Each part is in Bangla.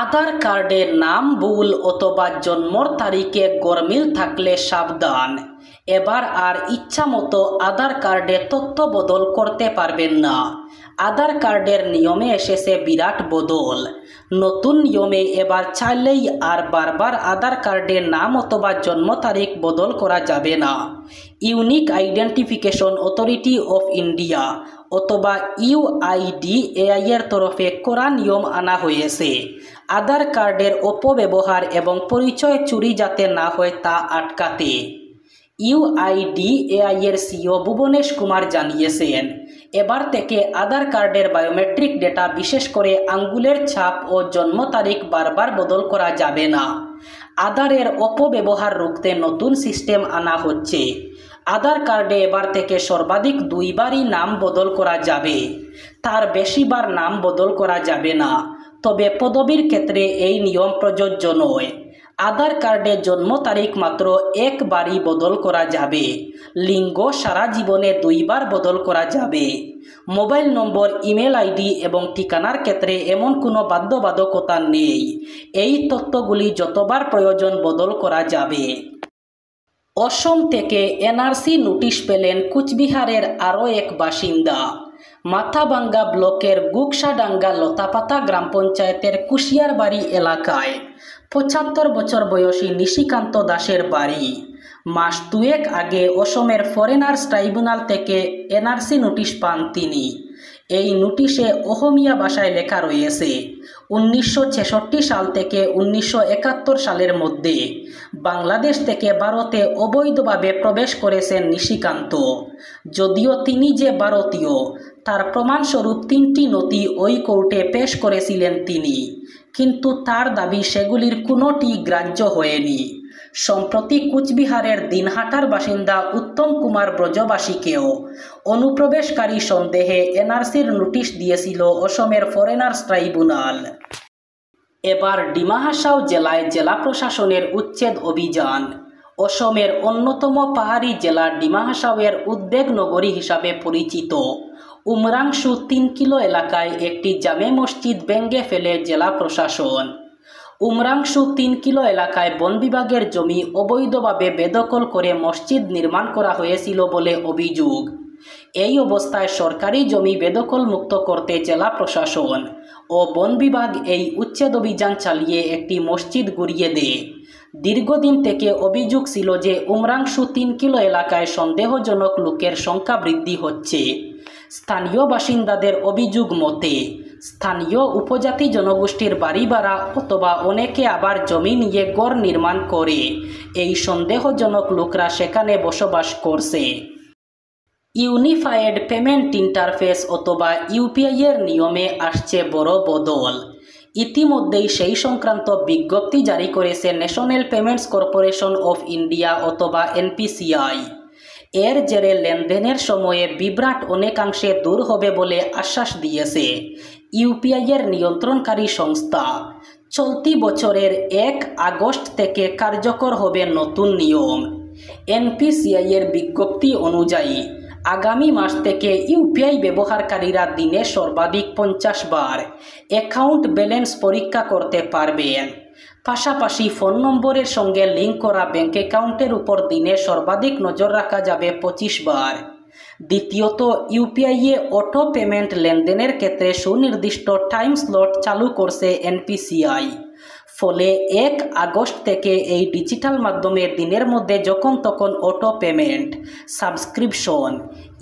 আধার কার্ডের নাম ভুল অথবা জন্মর তারিখে গরমিল থাকলে সাবধান। এবার আর ইচ্ছামতো আধার কার্ডে তথ্য বদল করতে পারবেন না। আধার কার্ডের নিয়মে এসেছে বিরাট বদল। নতুন নিয়মে এবার চাইলেই আর বারবার আধার কার্ডের নাম অথবা জন্ম তারিখ বদল করা যাবে না। Unique identification authority of India অথবা UIDAI এর তরফে কড়া নিয়ম আনা হয়েছে। আধার কার্ডের অপব্যবহার এবং পরিচয় চুরি যাতে না হয় তা আটকাতে। UIDAI এর CEO ভুবনেশ কুমার জানিয়েছেন, এবার থেকে আধার কার্ডের বায়োমেট্রিক ডেটা বিশেষ করে আঙ্গুলের ছাপ ও জন্ম তারিখ বারবার বদল করা যাবে না। আধারের অপব্যবহার রুখতে নতুন সিস্টেম আনা হচ্ছে। আধার কার্ডে এবার থেকে সর্বাধিক 2 বারই নাম বদল করা যাবে, তার বেশিবার নাম বদল করা যাবে না। তবে পদবীর ক্ষেত্রে এই নিয়ম প্রযোজ্য নয়। আধার কার্ডে জন্ম তারিখ মাত্র একবারই বদল করা যাবে। লিঙ্গ সারা জীবনে 2 বার বদল করা যাবে। মোবাইল নম্বর, ইমেল আইডি এবং ঠিকানার ক্ষেত্রে এমন কোনো বাধ্যবাধকতা নেই। এই তথ্যগুলি যতবার প্রয়োজন বদল করা যাবে। অসম থেকে NRC নোটিশ পেলেন কুচবিহারের আরও এক বাসিন্দা। মাথাভাঙ্গা ব্লকের গুকসাডাঙ্গা লতাপাতা গ্রাম পঞ্চায়েতের কুশিয়ারবাড়ি এলাকায় 75 বছর বয়সী নিশিকান্ত দাসের বাড়ি। মাস 2 আগে অসমের ফরেনার্স ট্রাইব্যুনাল থেকে NRC নোটিশ পান তিনি। এই নোটিশে অহমিয়া ভাষায় লেখা রয়েছে, 1966 সাল থেকে 1971 সালের মধ্যে বাংলাদেশ থেকে ভারতে অবৈধভাবে প্রবেশ করেছেন নিশিকান্ত। যদিও তিনি যে ভারতীয় তার প্রমাণস্বরূপ 3টি নথি ওই কোর্টে পেশ করেছিলেন তিনি, কিন্তু তার দাবি সেগুলির কোনোটি গ্রাহ্য হয়নি। সম্প্রতি কুচবিহারের দিনহাটার বাসিন্দা উত্তম কুমার ব্রজবাসীকেও অনুপ্রবেশকারী সন্দেহে NRCর নোটিশ দিয়েছিল অসমের ফরেনার্স ট্রাইব্যুনাল। এবার ডিমা হাসাও জেলায় জেলা প্রশাসনের উচ্ছেদ অভিযান। অসমের অন্যতম পাহাড়ি জেলা ডিমা হাসাওয়ের উদ্বেগ নগরী হিসাবে পরিচিত উমরাংশু 3 কিলো এলাকায় একটি জামে মসজিদ ভেঙে ফেলে জেলা প্রশাসন। উমরাংশু 3 কিলো এলাকায় বন বিভাগের জমি অবৈধভাবে বেদখল করে মসজিদ নির্মাণ করা হয়েছিল বলে অভিযোগ। এই অবস্থায় সরকারি জমি বেদখল মুক্ত করতে জেলা প্রশাসন ও বন বিভাগ এই উচ্ছেদ অভিযান চালিয়ে একটি মসজিদ গুড়িয়ে দেয়। দীর্ঘদিন থেকে অভিযোগ ছিল যে উমরাংশু 3 কিলো এলাকায় সন্দেহজনক লোকের সংখ্যা বৃদ্ধি হচ্ছে। স্থানীয় বাসিন্দাদের অভিযোগ মতে স্থানীয় উপজাতি জনগোষ্ঠীর বাড়ি ভাড়া অথবা অনেকে আবার জমি নিয়ে ঘর নির্মাণ করে এই সন্দেহজনক লোকরা সেখানে বসবাস করছে। ইউনিফাইড পেমেন্ট ইন্টারফেস অথবা UPI এর নিয়মে আসছে বড় বদল। ইতিমধ্যেই সেই সংক্রান্ত বিজ্ঞপ্তি জারি করেছে national payments corporation of India অথবা NPCI। এর জেরে লেনদেনের সময়ে বিভ্রাট অনেকাংশে দূর হবে বলে আশ্বাস দিয়েছে UPI এর নিয়ন্ত্রণকারী সংস্থা। চলতি বছরের 1 আগস্ট থেকে কার্যকর হবে নতুন নিয়ম। NPCI এর বিজ্ঞপ্তি অনুযায়ী আগামী মাস থেকে UPI ব্যবহারকারীরা দিনে সর্বাধিক 50 বার অ্যাকাউন্ট ব্যালেন্স পরীক্ষা করতে পারবেন। পাশাপাশি ফোন নম্বরের সঙ্গে লিঙ্ক করা ব্যাঙ্ক অ্যাকাউন্টের উপর দিনে সর্বাধিক নজর রাখা যাবে 25 বার। দ্বিতীয়ত, UPI এ অটো পেমেন্ট লেনদেনের ক্ষেত্রে সুনির্দিষ্ট টাইম স্লট চালু করছে NPCI। ফলে 1 আগস্ট থেকে এই ডিজিটাল মাধ্যমে দিনের মধ্যে যখন তখন auto payment, subscription,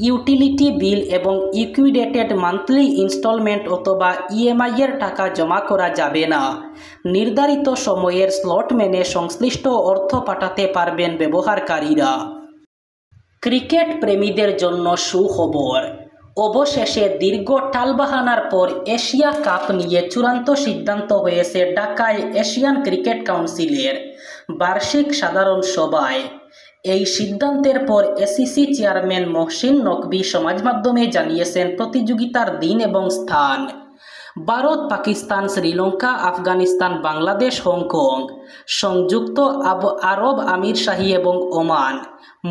utility bill এবং লিকুইডেটেড মান্থলি ইনস্টলমেন্ট অথবা EMI এর টাকা জমা করা যাবে না। নির্ধারিত সময়ের স্লট মেনে সংশ্লিষ্ট অর্থ পাঠাতে পারবেন ব্যবহারকারীরা। ক্রিকেট প্রেমীদের জন্য সুখবর। অবশেষে দীর্ঘ টালবাহানার পর এশিয়া কাপ নিয়ে চূড়ান্ত সিদ্ধান্ত হয়েছে ঢাকায় এশিয়ান ক্রিকেট কাউন্সিলের বার্ষিক সাধারণ সভায়। এই সিদ্ধান্তের পর ACC চেয়ারম্যান মহসিন নকভি সমাজ মাধ্যমে জানিয়েছেন প্রতিযোগিতার দিন এবং স্থান। ভারত, পাকিস্তান, শ্রীলঙ্কা, আফগানিস্তান, বাংলাদেশ, হংকং, সংযুক্ত আরব আমিরশাহী এবং ওমান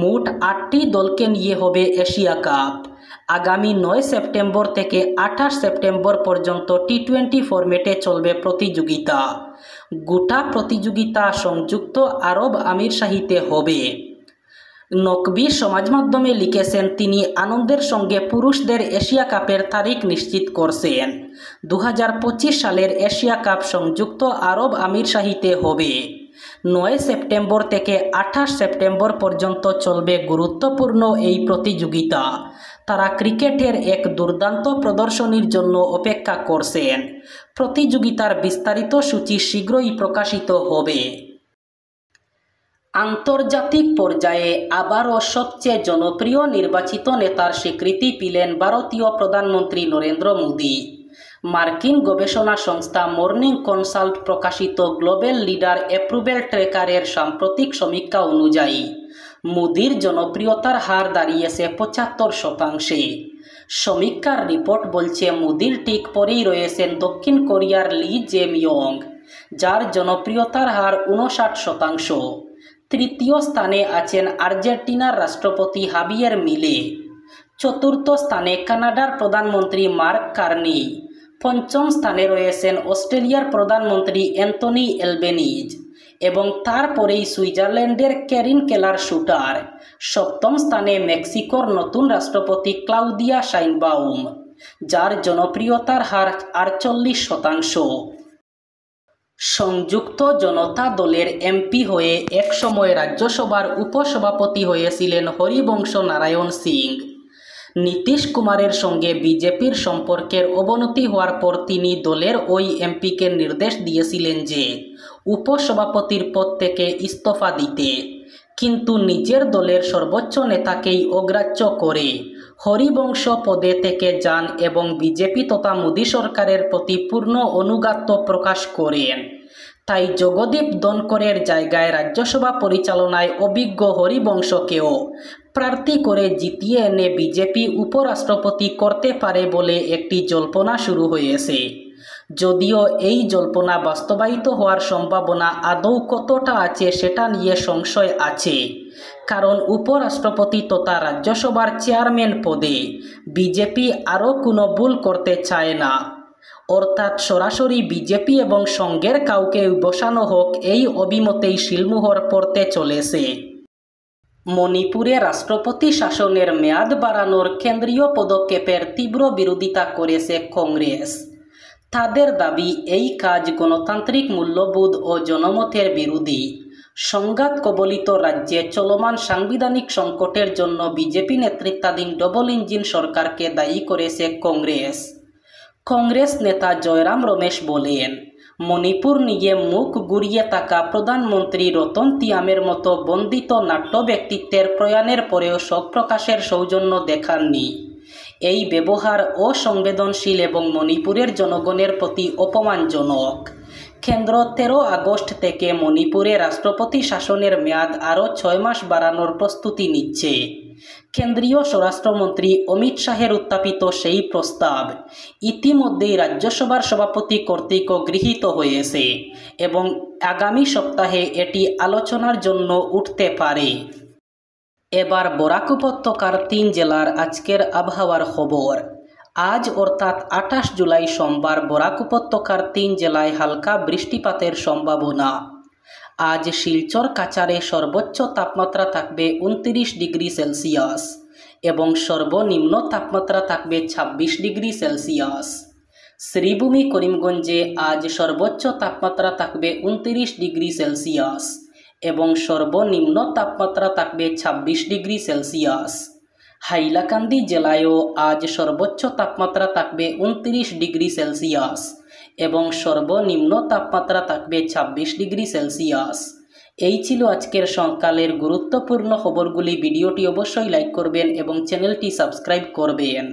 মোট 8টি দলকে নিয়ে হবে এশিয়া কাপ। আগামী 9 সেপ্টেম্বর থেকে 28 সেপ্টেম্বর পর্যন্ত টি-20 ফরম্যাটে চলবে প্রতিযোগিতা। গোটা প্রতিযোগিতা সংযুক্ত আরব আমিরশাহিতে হবে। নকবী সমাজ মাধ্যমে লিখেছেন, তিনি আনন্দের সঙ্গে পুরুষদের এশিয়া কাপের তারিখ নিশ্চিত করছেন। 2025 সালের এশিয়া কাপ সংযুক্ত আরব আমিরশাহিতে হবে। 9 সেপ্টেম্বর থেকে 28 সেপ্টেম্বর পর্যন্ত চলবে গুরুত্বপূর্ণ এই প্রতিযোগিতা। তারা ক্রিকেটের এক দুর্দান্ত প্রদর্শনীর জন্য অপেক্ষা করছেন। প্রতিযোগিতার বিস্তারিত সূচি শীঘ্রই প্রকাশিত হবে। আন্তর্জাতিক পর্যায়ে আবারও সবচেয়ে জনপ্রিয় নির্বাচিত নেতার স্বীকৃতি পেলেন ভারতীয় প্রধানমন্ত্রী নরেন্দ্র মোদী। মার্কিন গবেষণা সংস্থা মর্নিং কনসাল্ট প্রকাশিত গ্লোবাল লিডার অ্যাপ্রুভেল ট্র্যাকারের সাম্প্রতিক সমীক্ষা অনুযায়ী মোদীর জনপ্রিয়তার হার দাঁড়িয়েছে 75%। সমীক্ষার রিপোর্ট বলছে, মোদীর ঠিক পরেই রয়েছেন দক্ষিণ কোরিয়ার লি জে-মিয়ং, যার জনপ্রিয়তার হার 59%। তৃতীয় স্থানে আছেন আর্জেন্টিনার রাষ্ট্রপতি হাবিয়ের মিলে। চতুর্থ স্থানে কানাডার প্রধানমন্ত্রী মার্ক কার্নি। পঞ্চম স্থানে রয়েছেন অস্ট্রেলিয়ার প্রধানমন্ত্রী অ্যান্থনি অ্যালবেনিজ এবং তারপরেই সুইজারল্যান্ডের ক্যারিন কেলার শুটার। সপ্তম স্থানে মেক্সিকোর নতুন রাষ্ট্রপতি ক্লাউদিয়া শাইনবাউম, যার জনপ্রিয়তার হার 48%। সংযুক্ত জনতা দলের এমপি হয়ে একসময় রাজ্যসভার উপসভাপতি হয়েছিলেন হরিবংশ নারায়ণ সিং। নীতিশ কুমারের সঙ্গে বিজেপির সম্পর্কের অবনতি হওয়ার পর তিনি দলের ওই এমপিকে নির্দেশ দিয়েছিলেন যে উপসভাপতির পদ থেকে ইস্তফা দিতে, কিন্তু নিজের দলের সর্বোচ্চ নেতাকেই অগ্রাহ্য করে হরিবংশ পদে থেকে যান এবং বিজেপি তথা মোদী সরকারের প্রতি পূর্ণ আনুগত্য প্রকাশ করেন। তাই জগদীপ ধনকরের জায়গায় রাজ্যসভা পরিচালনায় অভিজ্ঞ হরিবংশকেও প্রার্থী করে জিতিয়ে এনে বিজেপি উপরাষ্ট্রপতি করতে পারে বলে একটি জল্পনা শুরু হয়েছে। যদিও এই জল্পনা বাস্তবায়িত হওয়ার সম্ভাবনা আদৌ কতটা আছে সেটা নিয়ে সংশয় আছে, কারণ উপরাষ্ট্রপতি তথা রাজ্যসভার চেয়ারম্যান পদে বিজেপি আরও কোনো ভুল করতে চায় না। অর্থাৎ সরাসরি বিজেপি এবং সঙ্গের কাউকে বসানো হোক, এই অভিমতেই শিলমোহর পড়তে চলেছে। মণিপুরে রাষ্ট্রপতি শাসনের মেয়াদ বাড়ানোর কেন্দ্রীয় পদক্ষেপের তীব্র বিরোধিতা করেছে কংগ্রেস। তাদের দাবি, এই কাজ গণতান্ত্রিক মূল্যবোধ ও জনমতের বিরোধী। সংঘাত কবলিত রাজ্যে চলমান সাংবিধানিক সংকটের জন্য বিজেপি নেতৃত্বাধীন ডবল ইঞ্জিন সরকারকে দায়ী করেছে কংগ্রেস। কংগ্রেস নেতা জয়রাম রমেশ বলেন, মণিপুর নিয়ে মুখ ঘুরিয়ে থাকা প্রধানমন্ত্রী রতন তিয়ামের মতো বন্দিত নাট্য ব্যক্তিত্বের প্রয়াণের পরেও শোক প্রকাশের সৌজন্য দেখাননি। এই ব্যবহার অসংবেদনশীল এবং মণিপুরের জনগণের প্রতি অপমানজনক। কেন্দ্র 13 আগস্ট থেকে মণিপুরে রাষ্ট্রপতি শাসনের মেয়াদ আরও 6 মাস বাড়ানোর প্রস্তুতি নিচ্ছে। কেন্দ্রীয় স্বরাষ্ট্রমন্ত্রী অমিত শাহের উত্থাপিত সেই প্রস্তাব ইতিমধ্যেই রাজ্যসভার সভাপতি কর্তৃক গৃহীত হয়েছে এবং আগামী সপ্তাহে এটি আলোচনার জন্য উঠতে পারে। এবার বরাক উপত্যকার 3 জেলার আজকের আবহাওয়ার খবর। আজ অর্থাৎ 28 জুলাই সোমবার বরাক উপত্যকার 3 জেলায় হালকা বৃষ্টিপাতের সম্ভাবনা। আজ শিলচর কাছাড়ে সর্বোচ্চ তাপমাত্রা থাকবে 29 ডিগ্রি সেলসিয়াস এবং সর্বনিম্ন তাপমাত্রা থাকবে 26 ডিগ্রি সেলসিয়াস। শ্রীভূমি করিমগঞ্জে আজ সর্বোচ্চ তাপমাত্রা থাকবে 29 ডিগ্রি সেলসিয়াস এবং সর্বনিম্ন তাপমাত্রা থাকবে 26 ডিগ্রি সেলসিয়াস। হাইলাকান্দি জেলায়ও আজ সর্বোচ্চ তাপমাত্রা থাকবে 29 ডিগ্রি সেলসিয়াস এবং সর্বনিম্ন তাপমাত্রা থাকবে 26 ডিগ্রি সেলসিয়াস। এই ছিল আজকের সকালের গুরুত্বপূর্ণ খবরগুলি। ভিডিওটি অবশ্যই লাইক করবেন এবং চ্যানেলটি সাবস্ক্রাইব করবেন।